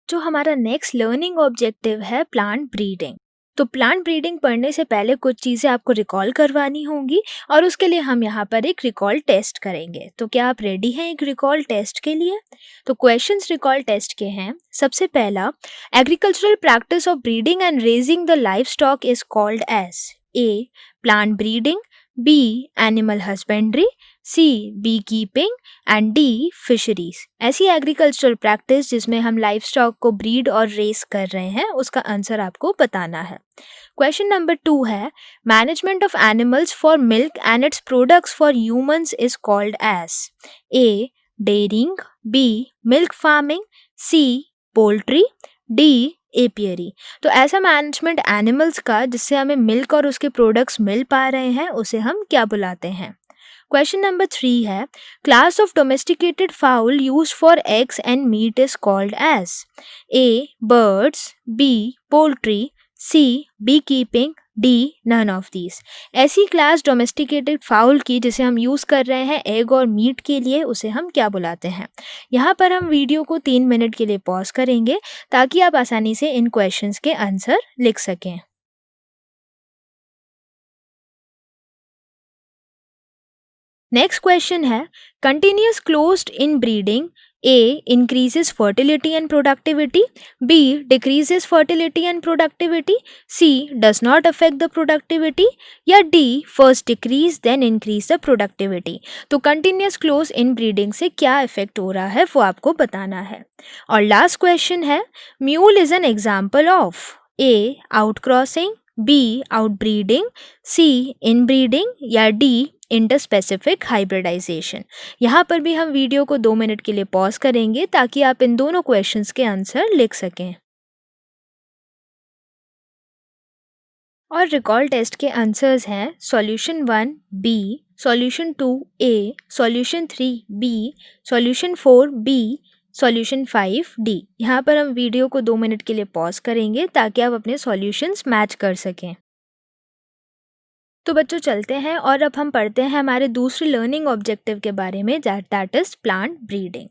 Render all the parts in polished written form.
जो हमारा next learning objective है प्लांट ब्रीडिंग। तो प्लांट ब्रीडिंग पढ़ने से पहले कुछ चीज़ें आपको रिकॉल करवानी होंगी और उसके लिए हम यहाँ पर एक रिकॉल टेस्ट करेंगे। तो क्या आप रेडी हैं एक रिकॉल टेस्ट के लिए? तो क्वेश्चंस रिकॉल टेस्ट के हैं। सबसे पहला, agricultural practice of breeding and raising the livestock is called as a plant breeding, b animal husbandry, c beekeeping and d fisheries. ऐसी एग्रीकल्चरल प्रैक्टिस जिसमें हम लाइफ स्टॉक को breed और raise कर रहे हैं, उसका आंसर आपको बताना है। क्वेश्चन नंबर 2 है, management of animals for milk and its products for humans is called as a dairying, b milk farming, c poultry, d apiary. तो ऐसा मैनेजमेंट एनिमल्स का जिससे हमें मिल्क और उसके प्रोडक्ट्स मिल पा रहे हैं, उसे हम क्या बुलाते हैं? क्वेश्चन नंबर 3 है, class of domesticated fowl used for eggs and meat is called as a birds, b poultry, c beekeeping, d none of these. ऐसी क्लास डोमेस्टिकेटेड फाउल की जिसे हम यूज़ कर रहे हैं एग और मीट के लिए, उसे हम क्या बुलाते हैं? यहाँ पर हम वीडियो को 3 मिनट के लिए पॉज करेंगे ताकि आप आसानी से इन क्वेश्चंस के आंसर लिख सकें। नेक्स्ट क्वेश्चन है, continuous closed inbreeding A increases fertility and productivity, B decreases fertility and productivity, C does not affect the productivity, या D first decrease then increase the productivity. तो continuous close inbreeding से क्या effect हो रहा है वो आपको बताना है। और लास्ट क्वेश्चन है, mule is an example of a outcrossing, b outbreeding, c inbreeding, या डी इंटरस्पेसिफिक हाइब्रिडाइजेशन। यहाँ पर भी हम वीडियो को 2 मिनट के लिए पॉज करेंगे ताकि आप इन दोनों क्वेश्चंस के आंसर लिख सकें। और रिकॉल टेस्ट के आंसर्स हैं solution 1 B, solution 2 A, solution 3 B, solution 4 B, solution 5 D. यहाँ पर हम वीडियो को 2 मिनट के लिए पॉज करेंगे ताकि आप अपने सॉल्यूशंस मैच कर सकें। तो बच्चों चलते हैं और अब हम पढ़ते हैं हमारे दूसरे लर्निंग ऑब्जेक्टिव के बारे में, that is plant breeding.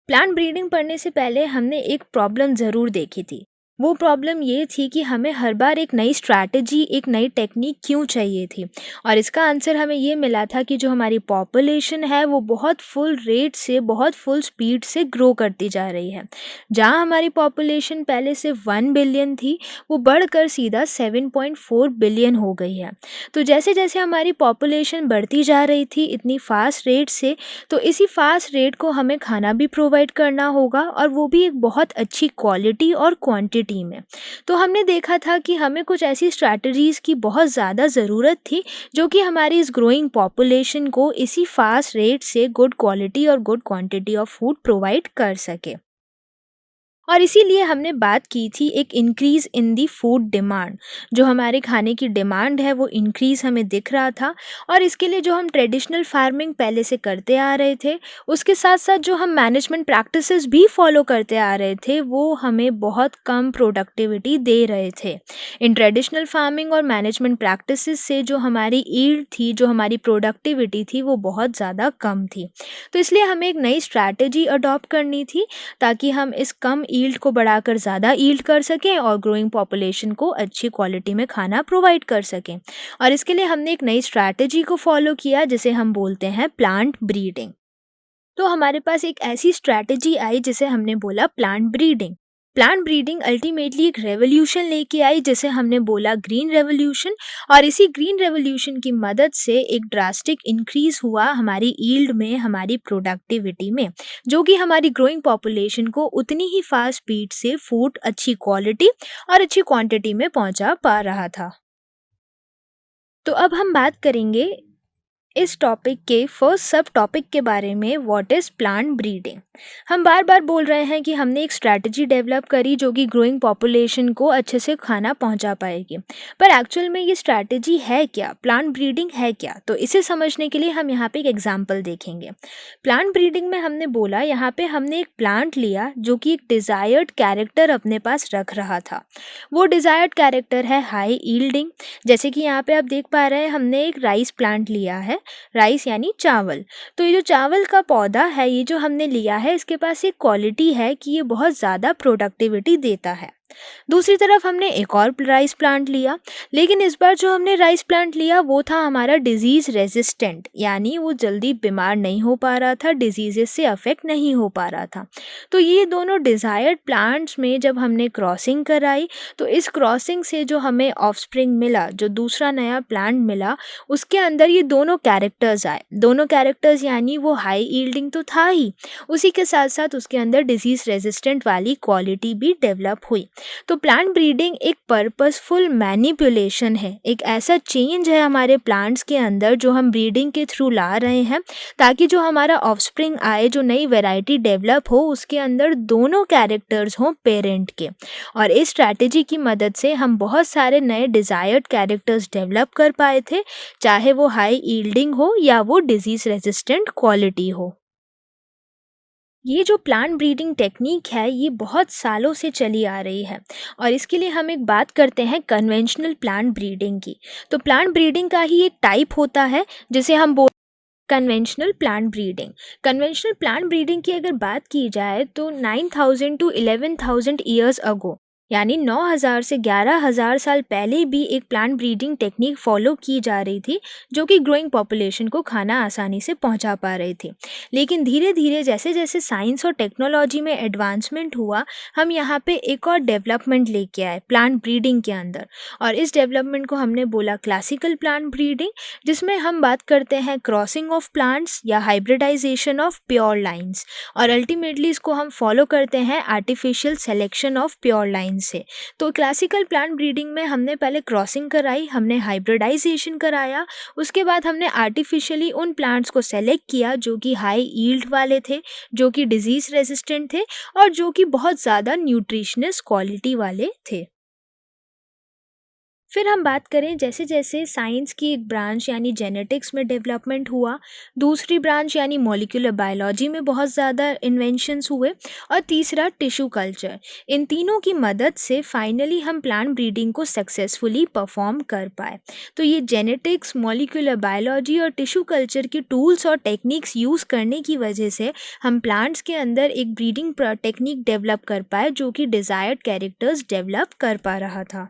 Plant breeding पढ़ने से पहले हमने एक प्रॉब्लम ज़रूर देखी थी। वो प्रॉब्लम ये थी कि हमें हर बार एक नई स्ट्रैटेजी, एक नई टेक्निक क्यों चाहिए थी, और इसका आंसर हमें ये मिला था कि जो हमारी पॉपुलेशन है वो बहुत फुल रेट से, बहुत फुल स्पीड से ग्रो करती जा रही है। जहाँ हमारी पॉपुलेशन पहले से 1 बिलियन थी, वो बढ़कर सीधा 7.4 बिलियन हो गई है। तो जैसे जैसे हमारी पॉपुलेशन बढ़ती जा रही थी इतनी फास्ट रेट से, तो इसी फास्ट रेट को हमें खाना भी प्रोवाइड करना होगा, और वो भी एक बहुत अच्छी क्वालिटी और क्वांटिटी में। तो हमने देखा था कि हमें कुछ ऐसी स्ट्रैटेजीज़ की बहुत ज़्यादा ज़रूरत थी जो कि हमारी इस ग्रोइंग पॉपुलेशन को इसी फास्ट रेट से गुड क्वालिटी और good quantity of food provide कर सके। और इसीलिए हमने बात की थी एक increase in the food demand. जो हमारे खाने की डिमांड है वो इंक्रीज़ हमें दिख रहा था, और इसके लिए जो हम ट्रेडिशनल फार्मिंग पहले से करते आ रहे थे, उसके साथ साथ जो हम मैनेजमेंट प्रैक्टिसेस भी फॉलो करते आ रहे थे, वो हमें बहुत कम प्रोडक्टिविटी दे रहे थे। इन ट्रेडिशनल फार्मिंग और मैनेजमेंट प्रैक्टिसेस से जो हमारी ईल्ड थी, जो हमारी प्रोडक्टिविटी थी, वो बहुत ज़्यादा कम थी। तो इसलिए हमें एक नई स्ट्रैटेजी अडॉप्ट करनी थी ताकि हम इस कम ईल्ड को बढ़ाकर ज़्यादा ईल्ड कर सकें और ग्रोइंग पॉपुलेशन को अच्छी क्वालिटी में खाना प्रोवाइड कर सकें। और इसके लिए हमने एक नई स्ट्रैटेजी को फॉलो किया जिसे हम बोलते हैं प्लांट ब्रीडिंग। तो हमारे पास एक ऐसी स्ट्रैटेजी आई जिसे हमने बोला plant breeding. Plant breeding ultimately एक रेवोल्यूशन लेके आई जिसे हमने बोला ग्रीन रेवोल्यूशन, और इसी ग्रीन रेवोल्यूशन की मदद से एक ड्रास्टिक इंक्रीज हुआ हमारी ईल्ड में, हमारी प्रोडक्टिविटी में, जो कि हमारी ग्रोइंग पॉपुलेशन को उतनी ही फास्ट स्पीड से फूड अच्छी क्वालिटी और अच्छी क्वांटिटी में पहुंचा पा रहा था। तो अब हम बात करेंगे इस टॉपिक के फर्स्ट सब टॉपिक के बारे में, व्हाट इज़ प्लांट ब्रीडिंग। हम बार बार बोल रहे हैं कि हमने एक स्ट्रैटेजी डेवलप करी जो कि ग्रोइंग पॉपुलेशन को अच्छे से खाना पहुंचा पाएगी, पर एक्चुअल में ये स्ट्रैटेजी है क्या, प्लांट ब्रीडिंग है क्या? तो इसे समझने के लिए हम यहाँ पे एक एग्जाम्पल देखेंगे। प्लांट ब्रीडिंग में हमने बोला, यहाँ पे हमने एक प्लांट लिया जो कि एक डिज़ायर्ड कैरेक्टर अपने पास रख रहा था। वो डिज़ायर्ड कैरेक्टर है हाई ईल्डिंग। जैसे कि यहाँ पे आप देख पा रहे हैं, हमने एक राइस प्लांट लिया है राइस यानी चावल। तो ये जो चावल का पौधा है, ये जो हमने लिया है, इसके पास एक क्वालिटी है कि ये बहुत ज़्यादा प्रोडक्टिविटी देता है। दूसरी तरफ हमने एक और राइस प्लांट लिया, लेकिन इस बार जो हमने राइस प्लांट लिया वो था हमारा डिजीज़ रेजिस्टेंट, यानी वो जल्दी बीमार नहीं हो पा रहा था, डिजीज़ेस से अफेक्ट नहीं हो पा रहा था। तो ये दोनों डिज़ायर्ड प्लांट्स में जब हमने क्रॉसिंग कराई, तो इस क्रॉसिंग से जो हमें ऑफस्प्रिंग मिला, जो दूसरा नया प्लांट मिला, उसके अंदर ये दोनों कैरेक्टर्स आए। दोनों कैरेक्टर्स यानी वो हाई यील्डिंग तो था ही, उसी के साथ साथ उसके अंदर डिजीज़ रेजिस्टेंट वाली क्वालिटी भी डेवलप हुई। तो प्लांट ब्रीडिंग एक पर्पसफुल मैनिपुलेशन है, एक ऐसा चेंज है हमारे प्लांट्स के अंदर जो हम ब्रीडिंग के थ्रू ला रहे हैं, ताकि जो हमारा ऑफस्प्रिंग आए, जो नई वैरायटी डेवलप हो, उसके अंदर दोनों कैरेक्टर्स हों पेरेंट के। और इस स्ट्रैटेजी की मदद से हम बहुत सारे नए डिज़ायर्ड कैरेक्टर्स डेवलप कर पाए थे, चाहे वो हाई यील्डिंग हो या वो डिजीज़ रेजिस्टेंट क्वालिटी हो। ये जो प्लांट ब्रीडिंग टेक्निक है, ये बहुत सालों से चली आ रही है, और इसके लिए हम एक बात करते हैं कन्वेंशनल प्लांट ब्रीडिंग की। तो प्लांट ब्रीडिंग का ही एक टाइप होता है जिसे हम बोल conventional plant breeding. Conventional plant breeding की अगर बात की जाए तो 9000 टू 11,000 ईयर्स अगो, यानी 9000 से 11,000 साल पहले भी एक प्लांट ब्रीडिंग टेक्निक फॉलो की जा रही थी, जो कि ग्रोइंग पॉपुलेशन को खाना आसानी से पहुंचा पा रही थी। लेकिन धीरे धीरे जैसे जैसे साइंस और टेक्नोलॉजी में एडवांसमेंट हुआ, हम यहाँ पे एक और डेवलपमेंट लेके आए प्लांट ब्रीडिंग के अंदर, और इस डेवलपमेंट को हमने बोला क्लासिकल प्लांट ब्रीडिंग, जिसमें हम बात करते हैं क्रॉसिंग ऑफ प्लांट्स या हाइब्रिडाइजेशन ऑफ प्योर लाइन्स, और अल्टीमेटली इसको हम फॉलो करते हैं artificial selection of pure lines से। तो क्लासिकल प्लांट ब्रीडिंग में हमने पहले क्रॉसिंग कराई, हमने हाइब्रिडाइजेशन कराया, उसके बाद हमने आर्टिफिशियली उन प्लांट्स को सेलेक्ट किया जो कि हाई यील्ड वाले थे, जो कि डिजीज़ रेजिस्टेंट थे, और जो कि बहुत ज़्यादा न्यूट्रिशनस क्वालिटी वाले थे। फिर हम बात करें जैसे जैसे साइंस की एक ब्रांच यानी जेनेटिक्स में डेवलपमेंट हुआ, दूसरी ब्रांच यानी मॉलिक्यूलर बायोलॉजी में बहुत ज़्यादा इन्वेंशंस हुए, और तीसरा टिश्यू कल्चर। इन तीनों की मदद से फाइनली हम प्लांट ब्रीडिंग को सक्सेसफुली परफॉर्म कर पाए। तो ये जेनेटिक्स, मॉलिक्यूलर बायोलॉजी और टिश्यू कल्चर की टूल्स और टेक्निक्स यूज़ करने की वजह से हम प्लांट्स के अंदर एक ब्रीडिंग टेक्निक डेवलप कर पाए, जो कि डिज़ायर्ड कैरेक्टर्स डेवलप कर पा रहा था।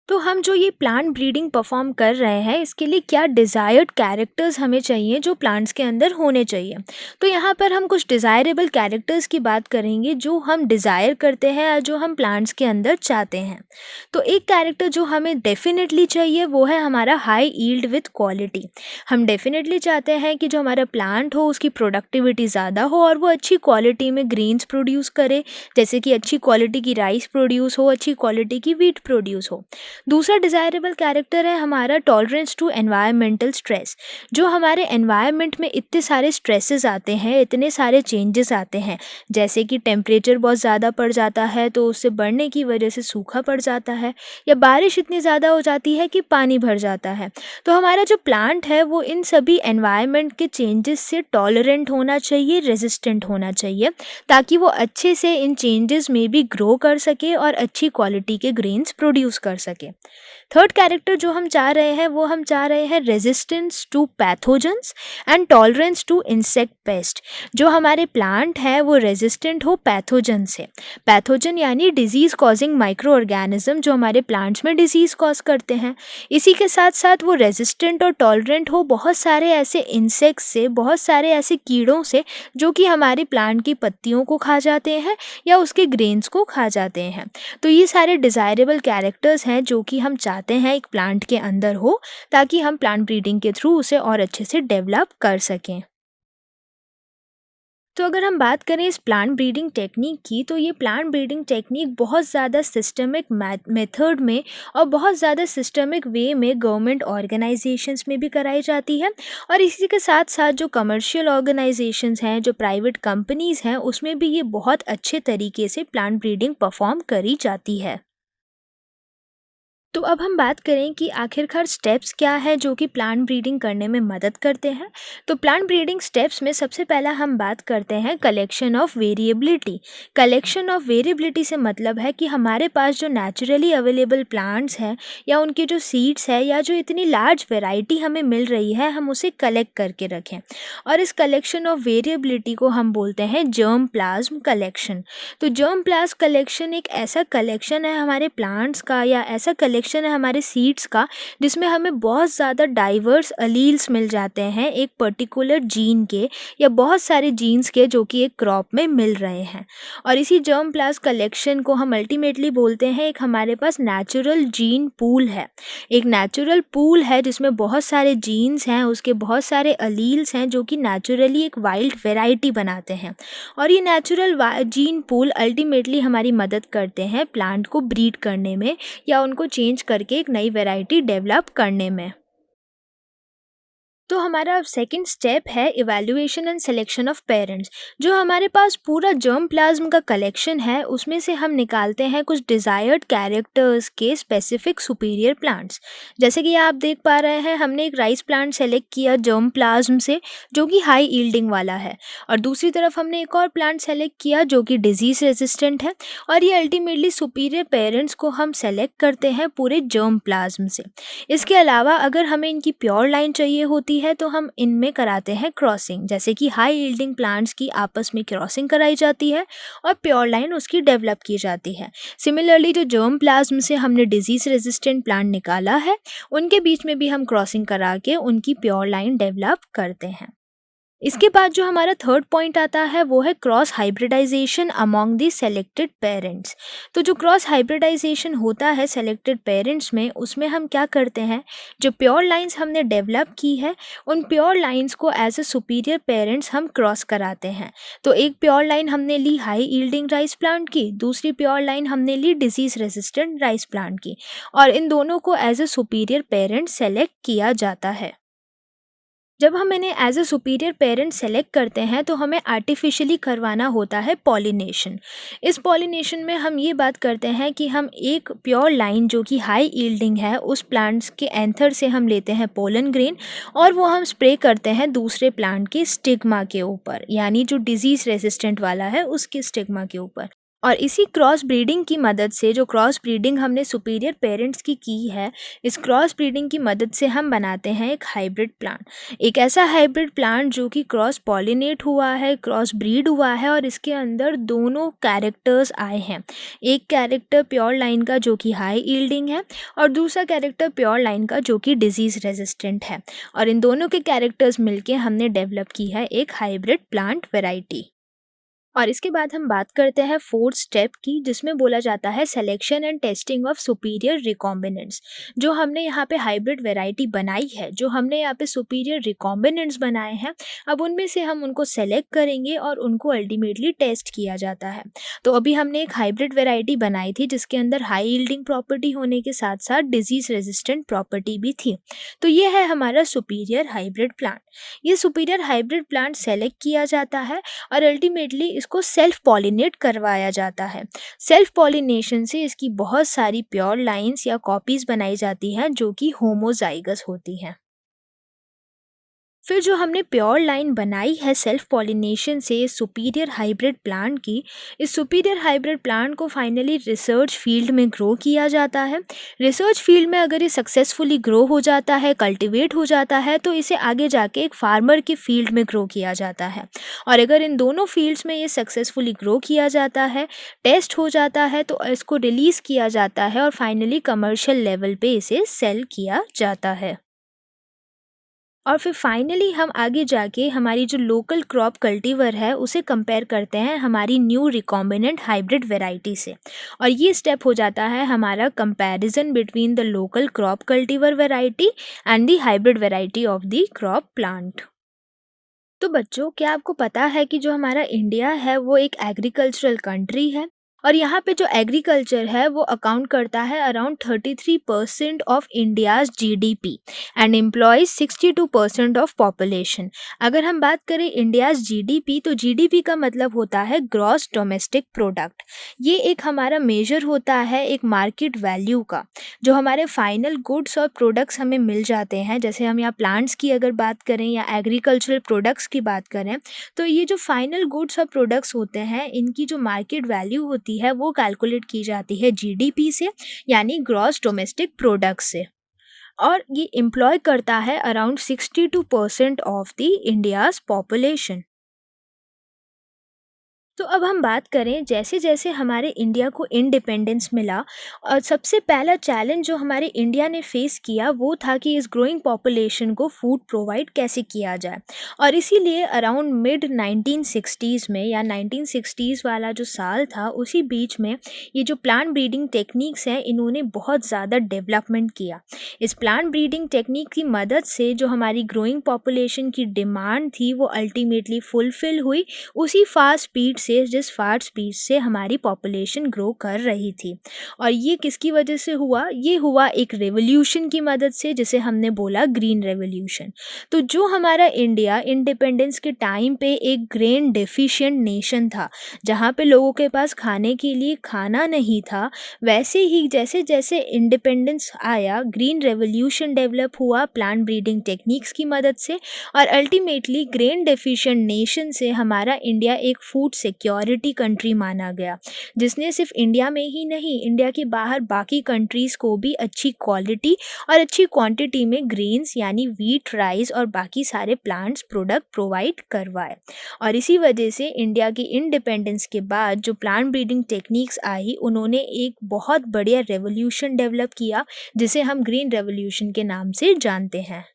तो हम जो ये प्लांट ब्रीडिंग परफॉर्म कर रहे हैं, इसके लिए क्या डिज़ायर्ड कैरेक्टर्स हमें चाहिए जो प्लांट्स के अंदर होने चाहिए। तो यहाँ पर हम कुछ डिज़ायरेबल कैरेक्टर्स की बात करेंगे जो हम डिज़ायर करते हैं और जो हम प्लांट्स के अंदर चाहते हैं। तो एक कैरेक्टर जो हमें डेफिनेटली चाहिए वो है हमारा हाई यील्ड विथ क्वालिटी। हम डेफिनेटली चाहते हैं कि जो हमारा प्लांट हो उसकी प्रोडक्टिविटी ज़्यादा हो और वो अच्छी क्वालिटी में ग्रेन्स प्रोड्यूस करे, जैसे कि अच्छी क्वालिटी की राइस प्रोड्यूस हो, अच्छी क्वालिटी की व्हीट प्रोड्यूस हो। दूसरा डिज़ायरेबल कैरेक्टर है हमारा टॉलरेंस टू एनवायरमेंटल स्ट्रेस। जो हमारे एनवायरनमेंट में इतने सारे स्ट्रेसेस आते हैं, इतने सारे चेंजेस आते हैं, जैसे कि टेम्परेचर बहुत ज़्यादा बढ़ जाता है तो उससे बढ़ने की वजह से सूखा पड़ जाता है, या बारिश इतनी ज़्यादा हो जाती है कि पानी भर जाता है। तो हमारा जो प्लांट है वो इन सभी एनवायरनमेंट के चेंजेस से टॉलरेंट होना चाहिए, रेजिस्टेंट होना चाहिए, ताकि वो अच्छे से इन चेंजेस में भी ग्रो कर सके और अच्छी क्वालिटी के ग्रेन्स प्रोड्यूस कर सके। थर्ड कैरेक्टर जो हम चाह रहे हैं वो हम चाह रहे हैं resistance to pathogens and tolerance to insect pest. जो हमारे प्लांट है वो रेजिस्टेंट हो पैथोजन से। पैथोजन यानी डिजीज कॉजिंग माइक्रो ऑर्गेनिज्म जो हमारे प्लांट्स में डिजीज कॉज करते हैं। इसी के साथ साथ वो रेजिस्टेंट और टॉलरेंट हो बहुत सारे ऐसे इंसेक्ट्स से, बहुत सारे ऐसे कीड़ों से जो कि हमारे प्लांट की पत्तियों को खा जाते हैं या उसके ग्रेन्स को खा जाते हैं। तो ये सारे डिज़ायरेबल कैरेक्टर्स हैं जो कि हम चाहते हैं एक प्लांट के अंदर हो, ताकि हम प्लांट ब्रीडिंग के थ्रू उसे और अच्छे से डेवलप कर सकें। तो अगर हम बात करें इस प्लांट ब्रीडिंग टेक्निक की, तो ये प्लांट ब्रीडिंग टेक्निक बहुत ज़्यादा सिस्टमिक मेथड में और बहुत ज़्यादा सिस्टमिक वे में गवर्नमेंट ऑर्गेनाइजेशंस में भी कराई जाती है, और इसी के साथ साथ जो कमर्शियल ऑर्गेनाइजेशंस हैं, जो प्राइवेट कंपनीज़ हैं, उसमें भी ये बहुत अच्छे तरीके से प्लांट ब्रीडिंग परफॉर्म करी जाती है। तो अब हम बात करें कि आखिरकार स्टेप्स क्या है जो कि प्लांट ब्रीडिंग करने में मदद करते हैं। तो प्लांट ब्रीडिंग स्टेप्स में सबसे पहला हम बात करते हैं collection of variability. Collection of variability से मतलब है कि हमारे पास जो नेचुरली अवेलेबल प्लांट्स हैं या उनके जो सीड्स है या जो इतनी लार्ज वैरायटी हमें मिल रही है, हम उसे कलेक्ट करके रखें। और इस कलेक्शन ऑफ वेरिएबिलिटी को हम बोलते हैं जर्म प्लाज्म कलेक्शन। तो जर्म प्लाज्म कलेक्शन एक ऐसा कलेक्शन है हमारे प्लांट्स का या ऐसा कलेक्शन है हमारे सीड्स का जिसमें हमें बहुत ज़्यादा डाइवर्स अलील्स मिल जाते हैं एक पर्टिकुलर जीन के या बहुत सारे जीन्स के जो कि एक क्रॉप में मिल रहे हैं। और इसी जर्म प्लाज्म कलेक्शन को हम अल्टीमेटली बोलते हैं एक हमारे पास नेचुरल जीन पूल है। एक नेचुरल पूल है जिसमें बहुत सारे जीन्स हैं, उसके बहुत सारे अलील्स हैं जो कि नेचुरली एक वाइल्ड वेराइटी बनाते हैं। और ये नेचुरल जीन पूल अल्टीमेटली हमारी मदद करते हैं प्लांट को ब्रीड करने में या उनको चेंज करके एक नई वैरायटी डेवलप करने में। तो हमारा अब सेकंड स्टेप है evaluation and selection of parents. जो हमारे पास पूरा जर्म प्लाज्म का कलेक्शन है उसमें से हम निकालते हैं कुछ डिज़ायर्ड कैरेक्टर्स के स्पेसिफिक सुपीरियर प्लांट्स। जैसे कि आप देख पा रहे हैं, हमने एक राइस प्लांट सेलेक्ट किया जर्म प्लाज्म से जो कि हाई यील्डिंग वाला है, और दूसरी तरफ हमने एक और प्लांट सेलेक्ट किया जो कि डिजीज रेजिस्टेंट है। और ये अल्टीमेटली सुपीरियर पेरेंट्स को हम सेलेक्ट करते हैं पूरे जर्म प्लाज्म से। इसके अलावा अगर हमें इनकी प्योर लाइन चाहिए होती है तो हम इनमें कराते हैं क्रॉसिंग, जैसे कि हाई यील्डिंग प्लांट्स की आपस में क्रॉसिंग कराई जाती है और प्योर लाइन उसकी डेवलप की जाती है। सिमिलरली जो जर्म प्लाज्म से हमने डिजीज रेजिस्टेंट प्लांट निकाला है उनके बीच में भी हम क्रॉसिंग करा के उनकी प्योर लाइन डेवलप करते हैं। इसके बाद जो हमारा थर्ड पॉइंट आता है वो है क्रॉस हाइब्रिडाइजेशन अमॉन्ग दी सेलेक्टेड पेरेंट्स। तो जो क्रॉस हाइब्रिडाइजेशन होता है सेलेक्टेड पेरेंट्स में, उसमें हम क्या करते हैं, जो प्योर लाइंस हमने डेवलप की है उन प्योर लाइंस को एज ए सुपीरियर पेरेंट्स हम क्रॉस कराते हैं। तो एक प्योर लाइन हमने ली हाई यील्डिंग राइस प्लांट की, दूसरी प्योर लाइन हमने ली डिजीज रेजिस्टेंट राइस प्लांट की, और इन दोनों को as a superior parent select किया जाता है। जब हम इन्हें as a superior parent select करते हैं तो हमें आर्टिफिशियली करवाना होता है पॉलिनेशन। इस पॉलिनेशन में हम ये बात करते हैं कि हम एक प्योर लाइन जो कि हाई यील्डिंग है उस प्लांट्स के एंथर से हम लेते हैं पोलन ग्रेन और वो हम स्प्रे करते हैं दूसरे प्लांट के स्टिग्मा के ऊपर, यानी जो डिजीज़ रेजिस्टेंट वाला है उसके स्टिग्मा के ऊपर। और इसी क्रॉस ब्रीडिंग की मदद से, जो क्रॉस ब्रीडिंग हमने सुपीरियर पेरेंट्स की है, इस क्रॉस ब्रीडिंग की मदद से हम बनाते हैं एक हाइब्रिड प्लांट। एक ऐसा हाइब्रिड प्लांट जो कि क्रॉस पॉलिनेट हुआ है, क्रॉस ब्रीड हुआ है और इसके अंदर दोनों कैरेक्टर्स आए हैं। एक कैरेक्टर प्योर लाइन का जो कि हाई यील्डिंग है और दूसरा कैरेक्टर प्योर लाइन का जो कि डिजीज़ रेजिस्टेंट है, और इन दोनों के कैरेक्टर्स मिलके हमने डेवलप की है एक हाइब्रिड प्लांट वेराइटी। और इसके बाद हम बात करते हैं फोर्थ स्टेप की, जिसमें बोला जाता है selection and testing of superior recombinants. जो हमने यहाँ पे हाइब्रिड वैरायटी बनाई है, जो हमने यहाँ पे सुपीरियर रिकॉम्बिनेंट्स बनाए हैं, अब उनमें से हम उनको सेलेक्ट करेंगे और उनको अल्टीमेटली टेस्ट किया जाता है। तो अभी हमने एक हाइब्रिड वैरायटी बनाई थी जिसके अंदर हाई यील्डिंग प्रॉपर्टी होने के साथ साथ डिजीज रेजिस्टेंट प्रॉपर्टी भी थी। तो ये है हमारा सुपीरियर हाइब्रिड प्लांट। ये सुपीरियर हाइब्रिड प्लांट सेलेक्ट किया जाता है और अल्टीमेटली इसको सेल्फ पॉलिनेट करवाया जाता है। सेल्फ पॉलिनेशन से इसकी बहुत सारी प्योर लाइंस या कॉपीज बनाई जाती हैं जो कि होमोजाइगस होती हैं। फिर जो हमने प्योर लाइन बनाई है सेल्फ पॉलिनेशन से सुपीरियर हाइब्रिड प्लांट की, इस सुपीरियर हाइब्रिड प्लांट को फाइनली रिसर्च फील्ड में ग्रो किया जाता है। रिसर्च फील्ड में अगर ये सक्सेसफुली ग्रो हो जाता है, कल्टीवेट हो जाता है, तो इसे आगे जाके एक फार्मर के फील्ड में ग्रो किया जाता है। और अगर इन दोनों फील्ड्स में ये सक्सेसफुली ग्रो किया जाता है, टेस्ट हो जाता है, तो इसको रिलीज़ किया जाता है और फाइनली कमर्शियल लेवल पे इसे सेल किया जाता है। और फिर फाइनली हम आगे जाके हमारी जो लोकल क्रॉप कल्टीवर है उसे कंपेयर करते हैं हमारी न्यू रिकॉम्बिनेंट हाइब्रिड वैरायटी से। और ये स्टेप हो जाता है हमारा comparison between the local crop cultivar variety and the hybrid variety of the crop plant. तो बच्चों, क्या आपको पता है कि जो हमारा इंडिया है वो एक एग्रीकल्चरल कंट्री है? और यहाँ पे जो एग्रीकल्चर है वो अकाउंट करता है around 33% of India's GDP and employees 62% of population. अगर हम बात करें इंडियाज जीडीपी, तो जीडीपी का मतलब होता है ग्रॉस डोमेस्टिक प्रोडक्ट। ये एक हमारा मेजर होता है एक मार्केट वैल्यू का, जो हमारे फाइनल गुड्स और प्रोडक्ट्स हमें मिल जाते हैं। जैसे हम यहाँ प्लांट्स की अगर बात करें या एग्रीकल्चरल प्रोडक्ट्स की बात करें, तो ये जो फाइनल गुड्स और प्रोडक्ट्स होते हैं, इनकी जो मार्केट वैल्यू होती है वो कैलकुलेट की जाती है जीडीपी से, यानी ग्रॉस डोमेस्टिक प्रोडक्ट से। और ये एम्प्लॉय करता है around 62% of the India's population. तो अब हम बात करें, जैसे जैसे हमारे इंडिया को इंडिपेंडेंस मिला, और सबसे पहला चैलेंज जो हमारे इंडिया ने फेस किया वो था कि इस ग्रोइंग पॉपुलेशन को फूड प्रोवाइड कैसे किया जाए। और इसीलिए अराउंड मिड 1960s में, या 1960s वाला जो साल था, उसी बीच में ये जो प्लांट ब्रीडिंग टेक्निक्स हैं इन्होंने बहुत ज़्यादा डेवलपमेंट किया। इस प्लांट ब्रीडिंग टेक्निक की मदद से जो हमारी ग्रोइंग पॉपुलेशन की डिमांड थी वो अल्टीमेटली फुलफिल हुई, उसी फास्ट स्पीड से जिस फास्ट स्पीड से हमारी पॉपुलेशन ग्रो कर रही थी। और ये किसकी वजह से हुआ? ये हुआ एक रेवोल्यूशन की मदद से, जिसे हमने बोला ग्रीन रेवोल्यूशन। तो जो हमारा इंडिया इंडिपेंडेंस के टाइम पे एक ग्रेन डेफिशिएंट नेशन था, जहाँ पे लोगों के पास खाने के लिए खाना नहीं था, वैसे ही जैसे जैसे इंडिपेंडेंस आया, ग्रीन रेवोल्यूशन डेवलप हुआ प्लांट ब्रीडिंग टेक्निक्स की मदद से, और अल्टीमेटली ग्रेन डेफिशिएंट नेशन से हमारा इंडिया एक फूड सिक्योरिटी कंट्री माना गया, जिसने सिर्फ इंडिया में ही नहीं, इंडिया के बाहर बाकी कंट्रीज़ को भी अच्छी क्वालिटी और अच्छी क्वांटिटी में ग्रेन्स यानी वीट, राइस और बाकी सारे प्लांट्स प्रोडक्ट प्रोवाइड करवाए। और इसी वजह से इंडिया की इंडिपेंडेंस के बाद जो प्लांट ब्रीडिंग टेक्निक्स आई, उन्होंने एक बहुत बढ़िया रेवोल्यूशन डेवलप किया, जिसे हम ग्रीन रेवोल्यूशन के नाम से जानते हैं।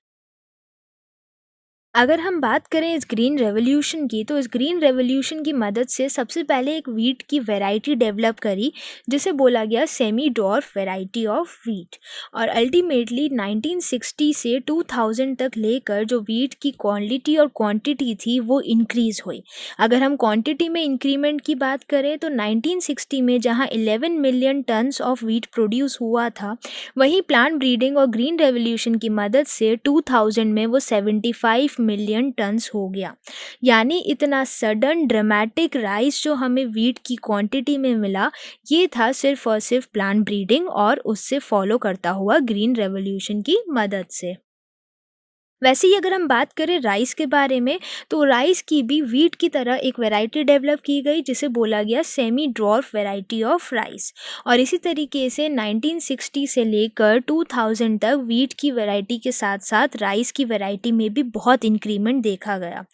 अगर हम बात करें इस ग्रीन रेवोल्यूशन की, तो इस ग्रीन रेवोल्यूशन की मदद से सबसे पहले एक वीट की वैरायटी डेवलप करी, जिसे बोला गया semi dwarf variety of wheat. और अल्टीमेटली 1960 से 2000 तक लेकर जो वीट की क्वालिटी और क्वांटिटी थी वो इंक्रीज़ हुई। अगर हम क्वांटिटी में इंक्रीमेंट की बात करें, तो 1960 में जहां 11 million tons of wheat produce हुआ था, वहीं प्लांट ब्रीडिंग और ग्रीन रेवोल्यूशन की मदद से 2000 में वो 75 मिलियन टन्स हो गया। यानी इतना सडन ड्रामेटिक राइज जो हमें वीट की क्वांटिटी में मिला, ये था सिर्फ और सिर्फ प्लांट ब्रीडिंग और उससे फॉलो करता हुआ ग्रीन रेवोल्यूशन की मदद से। वैसे ही अगर हम बात करें राइस के बारे में, तो राइस की भी वीट की तरह एक वैरायटी डेवलप की गई, जिसे बोला गया semi dwarf variety of rice. और इसी तरीके से 1960 से लेकर 2000 तक वीट की वैरायटी के साथ साथ राइस की वैरायटी में भी बहुत इंक्रीमेंट देखा गया।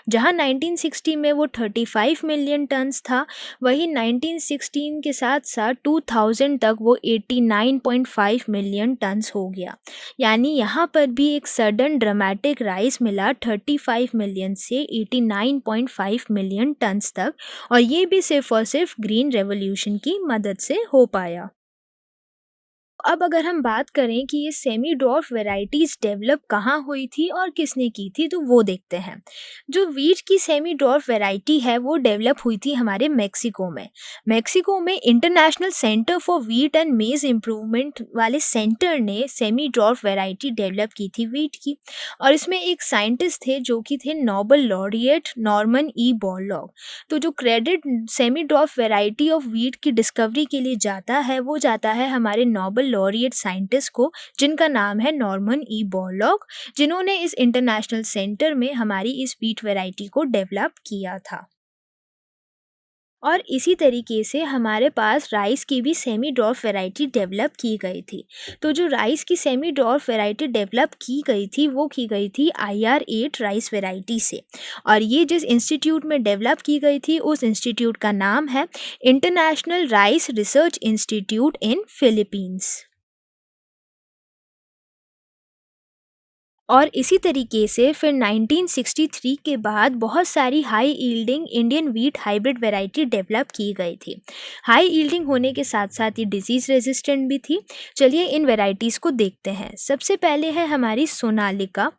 जहां 1960 में वो 35 मिलियन टन्स था, वहीं 1916 के साथ साथ 2000 तक वो 89.5 मिलियन टन्स हो गया। यानी यहाँ पर भी एक सडन ड्रामेटिक राइज मिला 35 मिलियन से 89.5 मिलियन टन्स तक, और ये भी सिर्फ और सिर्फ ग्रीन रेवोल्यूशन की मदद से हो पाया। अब अगर हम बात करें कि ये सेमी डॉर्फ वैरायटीज़ डेवलप कहाँ हुई थी और किसने की थी, तो वो देखते हैं। जो वीट की सेमी डॉर्फ वैरायटी है वो डेवलप हुई थी हमारे मेक्सिको में। मेक्सिको में international centre for wheat and मेज इम्प्रूवमेंट वाले सेंटर ने सेमी डॉर्फ वैरायटी डेवलप की थी वीट की। और इसमें एक साइंटिस्ट थे जो कि थे Nobel laureate Norman E Borlaug. तो जो credit semi dwarf variety of wheat की डिस्कवरी के लिए जाता है, वो जाता है हमारे नोबेल लॉरिएट साइंटिस्ट को, जिनका नाम है नॉर्मन ई बोरलॉग, जिन्होंने इस इंटरनेशनल सेंटर में हमारी इस वीट वैरायटी को डेवलप किया था। और इसी तरीके से हमारे पास राइस की भी सेमी डॉर्फ वैरायटी डेवलप की गई थी। तो जो राइस की सेमी डॉर्फ वैरायटी डेवलप की गई थी वो की गई थी IR8 राइस वैरायटी से। और ये जिस इंस्टीट्यूट में डेवलप की गई थी, उस इंस्टीट्यूट का नाम है इंटरनेशनल राइस रिसर्च इंस्टीट्यूट इन फिलीपींस। और इसी तरीके से फिर 1963 के बाद बहुत सारी high yielding Indian wheat hybrid variety develop की गई थी। हाई यील्डिंग होने के साथ साथ ये डिजीज़ रेजिस्टेंट भी थी। चलिए इन वैरायटीज़ को देखते हैं। सबसे पहले है हमारी सोनालिका,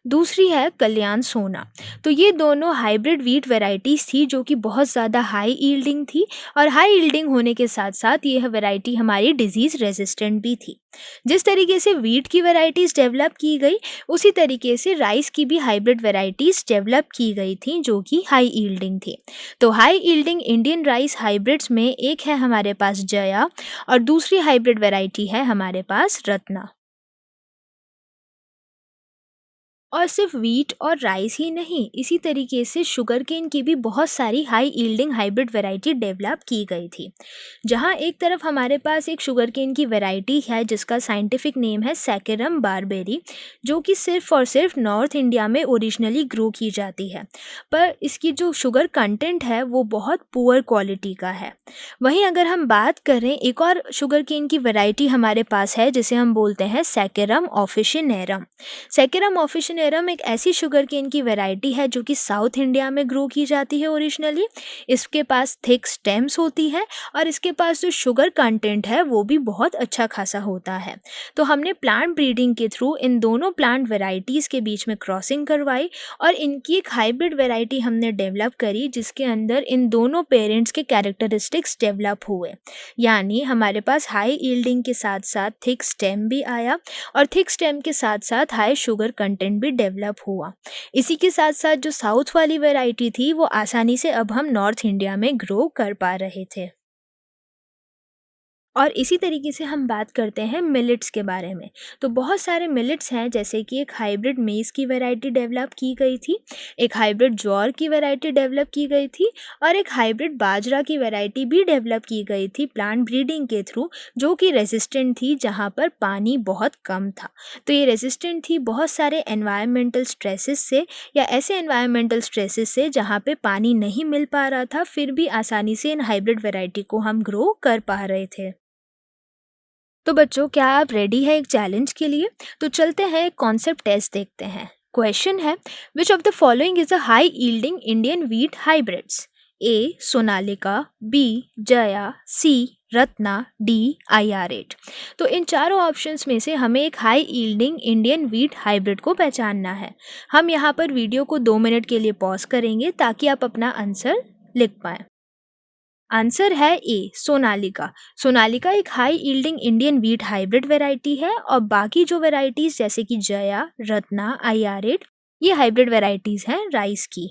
दूसरी है कल्याण सोना। तो ये दोनों हाइब्रिड व्हीट वैरायटीज़ थी जो कि बहुत ज़्यादा हाई यील्डिंग थी, और हाई यील्डिंग होने के साथ साथ यह वैरायटी हमारी डिजीज़ रेजिस्टेंट भी थी। जिस तरीके से व्हीट की वैरायटीज़ डेवलप की गई, उसी तरीके से राइस की भी हाइब्रिड वैरायटीज़ डेवलप की गई थी जो कि हाई यील्डिंग थी। तो high yielding Indian rice hybrids में एक है हमारे पास जया, और दूसरी हाइब्रिड वैरायटी है हमारे पास रत्ना। और सिर्फ व्हीट और राइस ही नहीं, इसी तरीके से शुगर केन की भी बहुत सारी high yielding hybrid variety develop की गई थी। जहाँ एक तरफ हमारे पास एक शुगर केन की वैरायटी है जिसका साइंटिफिक नेम है सैकेरम बारबेरी, जो कि सिर्फ और सिर्फ नॉर्थ इंडिया में ओरिजिनली ग्रो की जाती है, पर इसकी जो शुगर कंटेंट है वो बहुत पुअर क्वालिटी का है। वहीं अगर हम बात करें, एक और शुगर केन की वैरायटी हमारे पास है जिसे हम बोलते हैं सैकेरम ऑफिशिनेरम। सैकेरम ऑफिशिनेरम एक ऐसी शुगर केन की वैरायटी है जो कि साउथ इंडिया में ग्रो की जाती है ओरिजिनली। इसके पास थिक स्टेम्स होती है, और इसके पास जो शुगर कंटेंट है वो भी बहुत अच्छा खासा होता है। तो हमने प्लांट ब्रीडिंग के थ्रू इन दोनों प्लांट वेराइटीज़ के बीच में क्रॉसिंग करवाई, और इनकी एक हाइब्रिड वेराइटी हमने डेवलप करी जिसके अंदर इन दोनों पेरेंट्स के कैरेक्टरिस्टिक्स डेवलप हुए। यानी हमारे पास हाई यील्डिंग के साथ साथ थिक स्टेम भी आया, और थिक स्टेम के साथ साथ हाई शुगर कंटेंट भी डेवलप हुआ। इसी के साथ साथ जो साउथ वाली वैरायटी थी वो आसानी से अब हम नॉर्थ इंडिया में ग्रो कर पा रहे थे। और इसी तरीके से हम बात करते हैं मिलेट्स के बारे में। तो बहुत सारे मिलेट्स हैं, जैसे कि एक हाइब्रिड मेज़ की वैरायटी डेवलप की गई थी, एक हाइब्रिड ज्वार की वैरायटी डेवलप की गई थी, और एक हाइब्रिड बाजरा की वैरायटी भी डेवलप की गई थी प्लांट ब्रीडिंग के थ्रू, जो कि रेजिस्टेंट थी जहाँ पर पानी बहुत कम था। तो ये रेजिस्टेंट थी बहुत सारे एनवायरमेंटल स्ट्रेसेस से, या ऐसे एनवायरमेंटल स्ट्रेसेस से जहाँ पे पानी नहीं मिल पा रहा था, फिर भी आसानी से इन हाइब्रिड वैरायटी को हम ग्रो कर पा रहे थे। तो बच्चों, क्या आप रेडी है एक चैलेंज के लिए? तो चलते हैं, एक कॉन्सेप्ट टेस्ट देखते हैं। क्वेश्चन है, which of the following is a high yielding Indian wheat hybrids? A Sonalika, b Jaya, c Ratna, d IR8। तो इन चारों ऑप्शंस में से हमें एक high yielding Indian wheat hybrid को पहचानना है। हम यहाँ पर वीडियो को 2 मिनट के लिए पॉज करेंगे ताकि आप अपना आंसर लिख पाएँ। आंसर है ए सोनालिका। सोनालिका एक high yielding Indian wheat hybrid variety है, और बाकी जो वैरायटीज़ जैसे कि जया, रत्ना, IR8, ये हाइब्रिड वैरायटीज़ हैं राइस की।